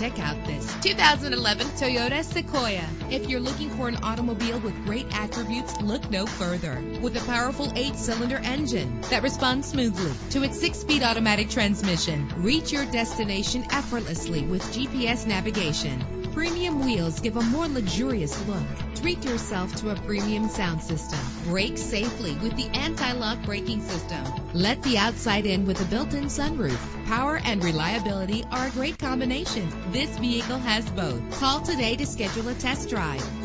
Check out this 2011 Toyota Sequoia. If you're looking for an automobile with great attributes, look no further. With a powerful 8-cylinder engine that responds smoothly to its 6-speed automatic transmission, reach your destination effortlessly with GPS navigation. Premium wheels give a more luxurious look. Treat yourself to a premium sound system. Brake safely with the anti-lock braking system. Let the outside in with a built-in sunroof. Power and reliability are a great combination. This vehicle has both. Call today to schedule a test drive.